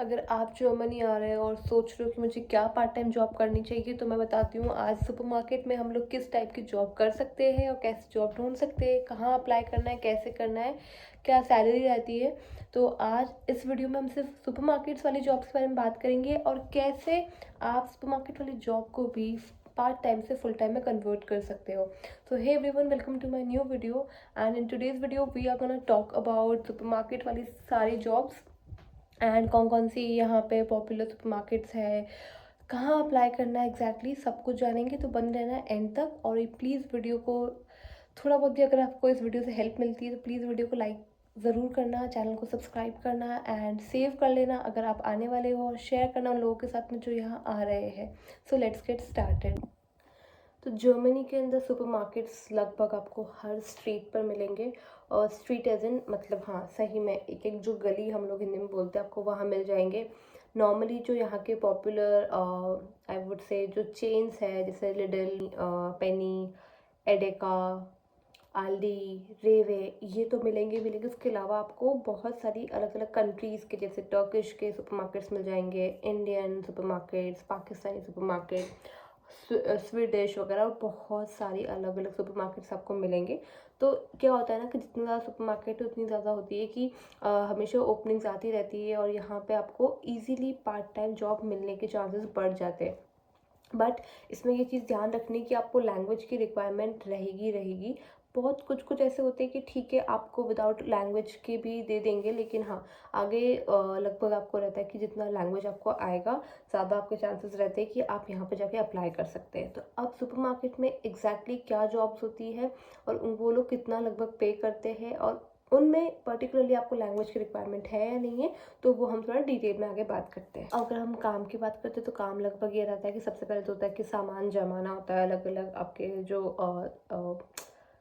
अगर आप जर्मनी आ रहे हो और सोच रहे हो कि मुझे क्या पार्ट टाइम जॉब करनी चाहिए, तो मैं बताती हूँ आज सुपरमार्केट में हम लोग किस टाइप की जॉब कर सकते हैं और कैसे जॉब ढूंढ सकते हैं, कहाँ अप्लाई करना है, कैसे करना है, क्या सैलरी रहती है। तो आज इस वीडियो में हम सिर्फ सुपरमार्केट्स वाली जॉब्स के बारे में बात करेंगे और कैसे आप सुपरमार्केट वाली जॉब को भी पार्ट टाइम से फुल टाइम में कन्वर्ट कर सकते हो। So hey everyone, welcome to my new video, and in today's video we are gonna talk about supermarket वाली सारी जॉब्स एंड कौन कौन सी यहाँ पे पॉपुलर सुपरमार्केट्स है, कहाँ अप्लाई करना है एग्जैक्टली सब कुछ जानेंगे। तो बन रहना है एंड तक, और ये प्लीज़ वीडियो को थोड़ा बहुत भी अगर आपको इस वीडियो से हेल्प मिलती है तो प्लीज़ वीडियो को लाइक ज़रूर करना, चैनल को सब्सक्राइब करना एंड सेव कर लेना अगर आप आने वाले हो, और शेयर करना उन लोगों के साथ में जो यहाँ आ रहे हैं। So let's get started. तो जर्मनी के अंदर सुपरमार्केट्स लगभग आपको हर स्ट्रीट पर मिलेंगे, और स्ट्रीट एज इन मतलब हाँ सही में एक एक जो गली हम लोग हिंदी में बोलते हैं आपको वहाँ मिल जाएंगे। नॉर्मली जो यहाँ के पॉपुलर आई वुड से जो चेन्स है जैसे लिडल, पेनी, एडेका, आल्डी, रेवे, ये तो मिलेंगे मिलेंगे। उसके अलावा आपको बहुत सारी अलग अलग कंट्रीज़ के जैसे टर्किश के सुपरमार्केट्स मिल जाएंगे, Indian supermarkets, Pakistani supermarket, Swedish वगैरह, और बहुत सारी अलग अलग सुपरमार्केट्स आपको मिलेंगे। तो क्या होता है ना कि जितनी ज़्यादा सुपरमार्केट है उतनी ज़्यादा होती है कि हमेशा ओपनिंग्स आती रहती है, और यहाँ पे आपको इजीली पार्ट टाइम जॉब मिलने के चांसेस बढ़ जाते हैं। बट इसमें ये चीज़ ध्यान रखनी कि आपको लैंग्वेज की रिक्वायरमेंट रहेगी रहेगी। बहुत कुछ कुछ ऐसे होते हैं कि ठीक है आपको विदाउट लैंग्वेज के भी दे देंगे, लेकिन हाँ आगे लगभग आपको रहता है कि जितना लैंग्वेज आपको आएगा ज़्यादा आपके चांसेस रहते हैं कि आप यहाँ पे जाके अप्लाई कर सकते हैं। तो अब सुपरमार्केट में एग्जैक्टली क्या जॉब्स होती है और वो लोग कितना लगभग पे करते हैं, और उनमें पर्टिकुलरली आपको लैंग्वेज की रिक्वायरमेंट है या नहीं है, तो वो हम थोड़ा डिटेल में आगे बात करते हैं। अगर हम काम की बात करते हैं तो काम लगभग ये रहता है कि सबसे पहले तो होता है कि सामान जमाना होता है, अलग अलग आपके जो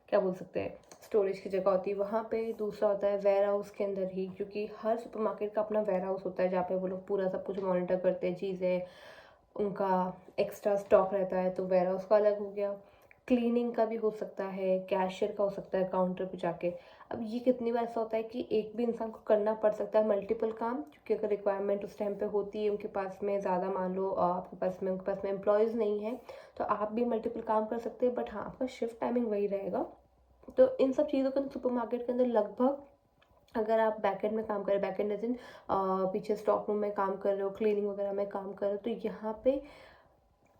क्या बोल सकते हैं स्टोरेज की जगह होती है वहाँ पे। दूसरा होता है वेयर हाउस के अंदर ही, क्योंकि हर सुपरमार्केट का अपना वेयर हाउस होता है जहाँ पे वो लोग पूरा सब कुछ मॉनिटर करते हैं, चीज़ें उनका एक्स्ट्रा स्टॉक रहता है, तो वेयर हाउस का अलग हो गया। क्लीनिंग का भी हो सकता है, कैशियर का हो सकता है काउंटर पे जाके। अब ये कितनी बार ऐसा होता है कि एक भी इंसान को करना पड़ सकता है मल्टीपल काम, क्योंकि अगर रिक्वायरमेंट उस टाइम पे होती है उनके पास में ज़्यादा, मान लो आपके पास में उनके पास में एम्प्लॉयज़ नहीं है, तो आप भी मल्टीपल काम कर सकते हैं। बट हाँ आपका शिफ्ट टाइमिंग वही रहेगा। तो इन सब चीज़ों का सुपरमार्केट के अंदर लगभग, अगर आप बैकएंड में काम कर रहे हो, बैकएंड एज इन पीछे स्टॉक रूम में काम कर रहे हो, क्लीनिंग वगैरह में काम कर रहे हो, तो यहाँ पे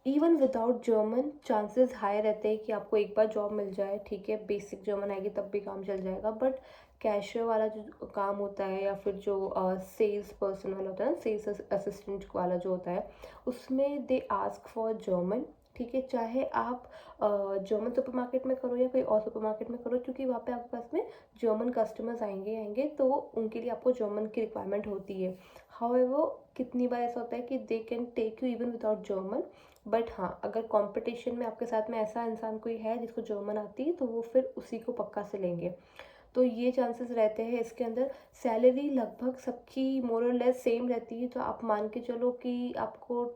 even without German chances high रहते हैं कि आपको एक बार जॉब मिल जाए। ठीक है बेसिक जर्मन आएगी तब भी काम चल जाएगा, बट कैशियर वाला जो काम होता है या फिर जो सेल्स पर्सन वाला होता है ना, सेल्स असिस्टेंट वाला जो होता है, उसमें दे आस्क फॉर जर्मन। ठीक है चाहे आप जर्मन सुपरमार्केट में करो या कोई और सुपरमार्केट में करो, क्योंकि वहाँ पे आपके पास में जर्मन कस्टमर्स आएंगे आएंगे तो उनके लिए आपको जर्मन की रिक्वायरमेंट होती है। हाउएवर कितनी बार ऐसा होता है कि they can take you even without German. But हाँ अगर कंपटीशन में आपके साथ में ऐसा इंसान कोई है जिसको जर्मन आती है तो वो फिर उसी को पक्का से लेंगे। तो ये चांसेस रहते हैं इसके अंदर। सैलरी लगभग सबकी मोर और लेस सेम रहती है, तो आप मान के चलो कि आपको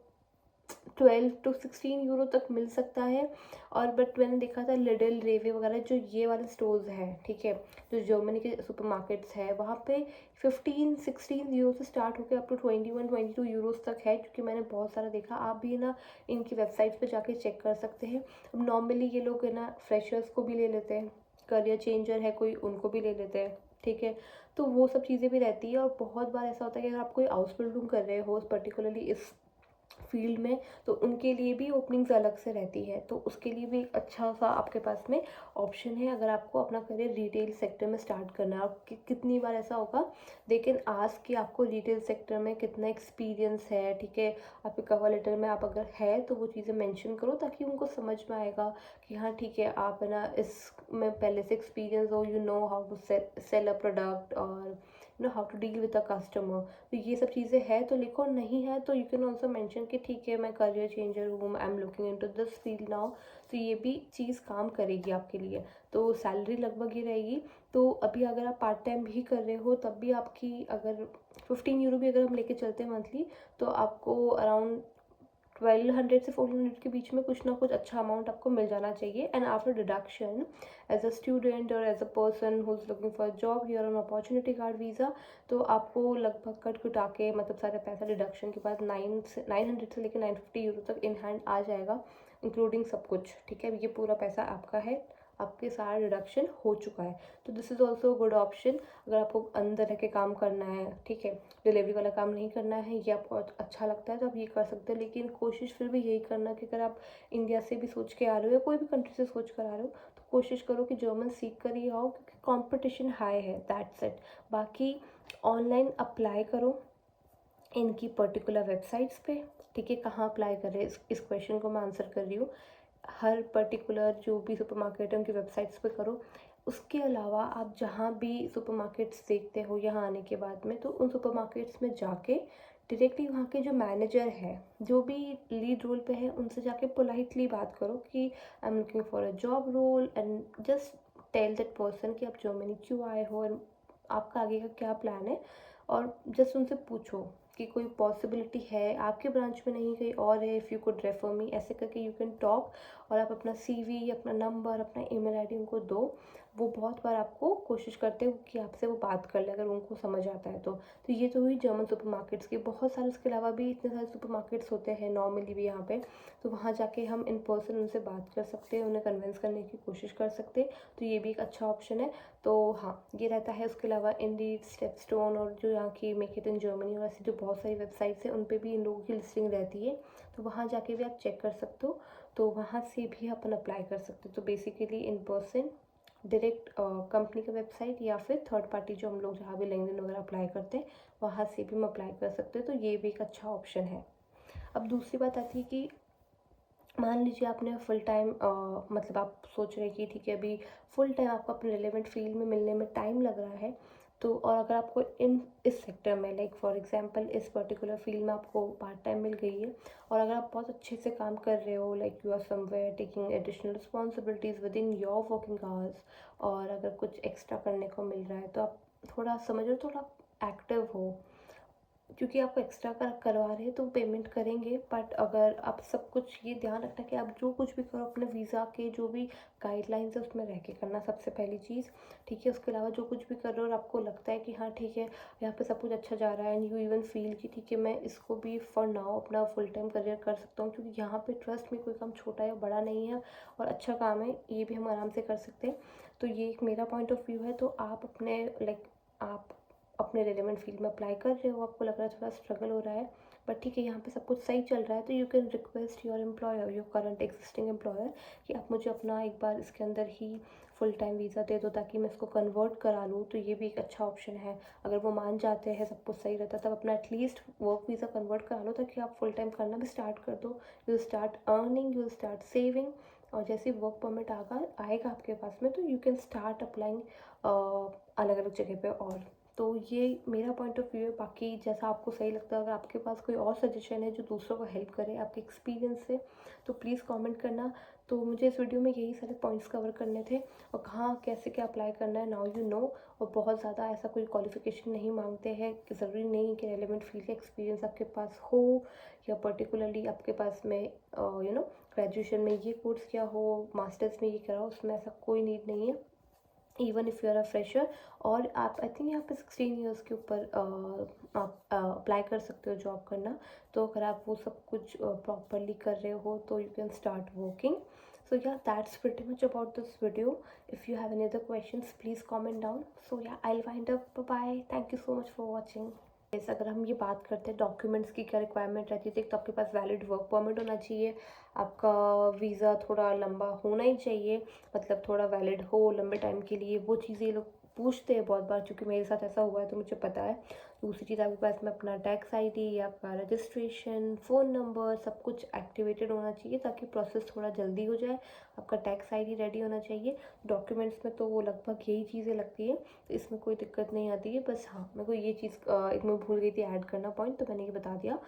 12 to 16 यूरो तक मिल सकता है। और बट मैंने देखा था लिडल, रेवे वगैरह जो ये वाले स्टोर्स हैं, ठीक है जो जर्मनी के सुपरमार्केट्स है, वहाँ पे 15-16 यूरो से स्टार्ट होकर अप टू 21-22 यूरोस तक है, क्योंकि मैंने बहुत सारा देखा। आप भी ना इनकी वेबसाइट पे जाके चेक कर सकते हैं। अब नॉर्मली ये लोग है ना फ्रेशर्स को भी ले लेते हैं, करियर चेंजर है कोई उनको भी ले लेते हैं। ठीक है तो वो सब चीज़ें भी रहती है, और बहुत बार ऐसा होता है कि अगर आप कोई हाउस बिल्डिंग कर रहे हो पर्टिकुलरली इस फील्ड में, तो उनके लिए भी ओपनिंग्स अलग से रहती है, तो उसके लिए भी एक अच्छा सा आपके पास में ऑप्शन है अगर आपको अपना करियर रिटेल सेक्टर में स्टार्ट करना है। कितनी बार ऐसा होगा लेकिन आज कि आपको रिटेल सेक्टर में कितना एक्सपीरियंस है। ठीक है आपके कवर लेटर में आप अगर है तो वो चीज़ें मेंशन करो, ताकि उनको समझ में आएगा कि हाँ ठीक है आप है ना इसमें पहले से एक्सपीरियंस हो, you know how to sell a product, और know how to deal with a customer. तो ये सब चीज़ें हैं तो लिखो, नहीं है तो यू कैन ऑल्सो मैंशन कि ठीक है मैं करियर चेंजर हूँ, आई am looking into this field now. तो ये भी चीज़ काम करेगी आपके लिए। तो सैलरी लगभग ये रहेगी। तो अभी अगर आप पार्ट टाइम भी कर रहे हो तब भी आपकी अगर 15 यूरो भी अगर हम लेके चलते हैं मंथली, तो आपको अराउंड 1200 से 1400 के बीच में कुछ ना कुछ अच्छा अमाउंट आपको मिल जाना चाहिए। And after deduction, as a student और as a person who is looking for job here on opportunity card visa, तो आपको लगभग कट कुटा के मतलब सारा पैसा डिडक्शन के बाद 900 से लेकर 950 यूरो तक इन हैंड आ जाएगा, इंक्लूडिंग सब कुछ। ठीक है, ये पूरा पैसा आपका है, आपके सारा डिडक्शन हो चुका है। तो this is also good option अगर आपको अंदर रह के काम करना है। ठीक है, डिलीवरी वाला काम नहीं करना है, ये आपको अच्छा लगता है तो आप ये कर सकते हो। लेकिन कोशिश फिर भी यही करना कि अगर आप इंडिया से भी सोच के आ रहे हो या कोई भी कंट्री से सोच कर आ रहे हो, तो कोशिश करो कि जर्मन सीख कर ही आओ, क्योंकि कंपटीशन हाई है, दैट्स इट। बाकी ऑनलाइन अप्लाई करो इनकी पर्टिकुलर वेबसाइट्स पे। ठीक है, कहाँ अप्लाई करें, इस क्वेश्चन को मैं आंसर कर रही हूँ। हर पर्टिकुलर जो भी सुपरमार्केट है उनकी वेबसाइट्स पे करो। उसके अलावा आप जहाँ भी सुपरमार्केट्स देखते हो यहाँ आने के बाद में, तो उन सुपरमार्केट्स में जाके डायरेक्टली वहाँ के जो मैनेजर है, जो भी लीड रोल पे है, उनसे जाके पोलाइटली बात करो कि I am looking for a job role, and just tell that person कि आप जर्मनी क्यों आए हो एंड आपका आगे का क्या प्लान है। और जस्ट उनसे पूछो कि कोई पॉसिबिलिटी है आपके ब्रांच में नहीं कहीं और है, if you could refer me, ऐसे करके यू कैन टॉक। और आप अपना सीवी, अपना नंबर, अपना ईमेल आईडी उनको दो। वो बहुत बार आपको कोशिश करते हैं कि आपसे वो बात कर ले, अगर उनको समझ आता है तो ये तो हुई जर्मन सुपरमार्केट्स की। बहुत सारे उसके अलावा भी इतने सारे सुपरमार्केट्स होते हैं नॉर्मली भी यहाँ पे, तो वहाँ जाके हम इन पर्सन उनसे बात कर सकते हैं, उन्हें कन्विंस करने की कोशिश कर सकते हैं, तो ये भी एक अच्छा ऑप्शन है। तो हाँ, ये रहता है। उसके अलावा इंडीड, स्टेपस्टोन और जो यहाँ की मेक इट इन जर्मनी और ऐसी जो बहुत सारी वेबसाइट्स हैं, उन पे भी इन लोगों की लिस्टिंग रहती है, तो वहाँ जाके भी आप चेक कर सकते हो। तो वहाँ से भी अपन अप्लाई कर सकते हो। तो basically in person, direct company का वेबसाइट, या फिर थर्ड पार्टी जो हम लोग जहाँ भी लिंक्डइन वगैरह अप्लाई करते हैं, वहाँ से भी हम अप्लाई कर सकते हैं। तो ये भी एक अच्छा ऑप्शन है। अब दूसरी बात आती है कि मान लीजिए आपने फुल टाइम मतलब आप सोच रहे हैं कि ठीक है अभी फुल टाइम आपको अपने रिलेवेंट फील्ड में मिलने में टाइम लग रहा है, तो और अगर आपको इस सेक्टर में, लाइक फॉर एग्जांपल इस पर्टिकुलर फील्ड में आपको पार्ट टाइम मिल गई है, और अगर आप बहुत अच्छे से काम कर रहे हो, like you are somewhere taking additional responsibilities within your working hours, और अगर कुछ एक्स्ट्रा करने को मिल रहा है, तो आप थोड़ा समझो, थोड़ा एक्टिव हो, क्योंकि आपको एक्स्ट्रा करवा रहे हैं तो पेमेंट करेंगे। बट अगर आप सब कुछ ये ध्यान रखना कि आप जो कुछ भी करो अपने वीज़ा के जो भी गाइडलाइंस है उसमें रह के करना, सबसे पहली चीज़। ठीक है, उसके अलावा जो कुछ भी कर रहे हो और आपको लगता है कि हाँ ठीक है यहाँ पे सब कुछ अच्छा जा रहा है, एंड यू इवन फील कि ठीक है मैं इसको भी फॉर नाउ अपना फुल टाइम करियर कर सकता हूँ, क्योंकि यहाँ पे ट्रस्ट में कोई काम छोटा या बड़ा नहीं है और अच्छा काम है, ये भी हम आराम से कर सकते हैं। तो ये एक मेरा पॉइंट ऑफ व्यू है। तो आप अपने आप अपने रेलेवेंट फील्ड में अप्लाई कर रहे हो, आपको लग रहा है थोड़ा स्ट्रगल हो रहा है, बट ठीक है यहाँ पे सब कुछ सही चल रहा है, तो you can request your employer, your current existing employer, कि आप मुझे अपना एक बार इसके अंदर ही फुल टाइम वीज़ा दे दो ताकि मैं इसको कन्वर्ट करा लूँ। तो ये भी एक अच्छा ऑप्शन है। अगर वो मान जाते हैं, सब कुछ सही रहता है, तब अपना एटलीस्ट वर्क वीज़ा कन्वर्ट करा लो ताकि आप फुल टाइम करना भी स्टार्ट कर दो। You will start earning, you will start saving, और जैसे वर्क परमिट आएगा आपके पास में, तो यू कैन स्टार्ट अप्लाइंग अलग अलग जगह पे। और तो ये मेरा पॉइंट ऑफ व्यू है। बाकी जैसा आपको सही लगता है, अगर आपके पास कोई और सजेशन है जो दूसरों को हेल्प करे आपके एक्सपीरियंस से, तो प्लीज़ कमेंट करना। तो मुझे इस वीडियो में यही सारे पॉइंट्स कवर करने थे, और कहाँ कैसे क्या अप्लाई करना है, नाउ यू नो। और बहुत ज़्यादा ऐसा कोई क्वालिफिकेशन नहीं मांगते हैं, ज़रूरी नहीं कि रेलिवेंट फील्ड का एक्सपीरियंस आपके पास हो, या पर्टिकुलरली आपके पास में ग्रेजुएशन में ये कोर्स किया हो, मास्टर्स में ये करा हो, उसमें ऐसा कोई नीड नहीं है। Even if you are a fresher, और आप आई थिंक यहाँ पे 16 ईयर्स के ऊपर आप अप्लाई कर सकते हो जॉब करना। तो अगर आप वो सब कुछ प्रॉपरली कर रहे हो तो you can start working. So yeah, that's pretty much about this video. If you have any other questions, please comment down. So yeah, I'll wind up. Bye bye. Thank you so much for watching. Yes, अगर हम ये बात करते हैं documents की क्या requirement रहती है, तो आपके पास वैलिड वर्क परमिट होना चाहिए, आपका वीज़ा थोड़ा लंबा होना ही चाहिए, मतलब थोड़ा वैलिड हो लंबे टाइम के लिए। वो चीज़ें लोग पूछते हैं बहुत बार, क्योंकि मेरे साथ ऐसा हुआ है तो मुझे पता है। दूसरी चीज़, आपके पास में अपना टैक्स आईडी, आपका रजिस्ट्रेशन, फ़ोन नंबर, सब कुछ एक्टिवेटेड होना चाहिए ताकि प्रोसेस थोड़ा जल्दी हो जाए। आपका टैक्स आईडी रेडी होना चाहिए। डॉक्यूमेंट्स में तो वो लगभग यही चीज़ें लगती है, तो इसमें कोई दिक्कत नहीं आती है। बस हाँ, मेरे को ये चीज़ एक मैं भूल गई थी ऐड करना पॉइंट, तो मैंने ये बता दिया।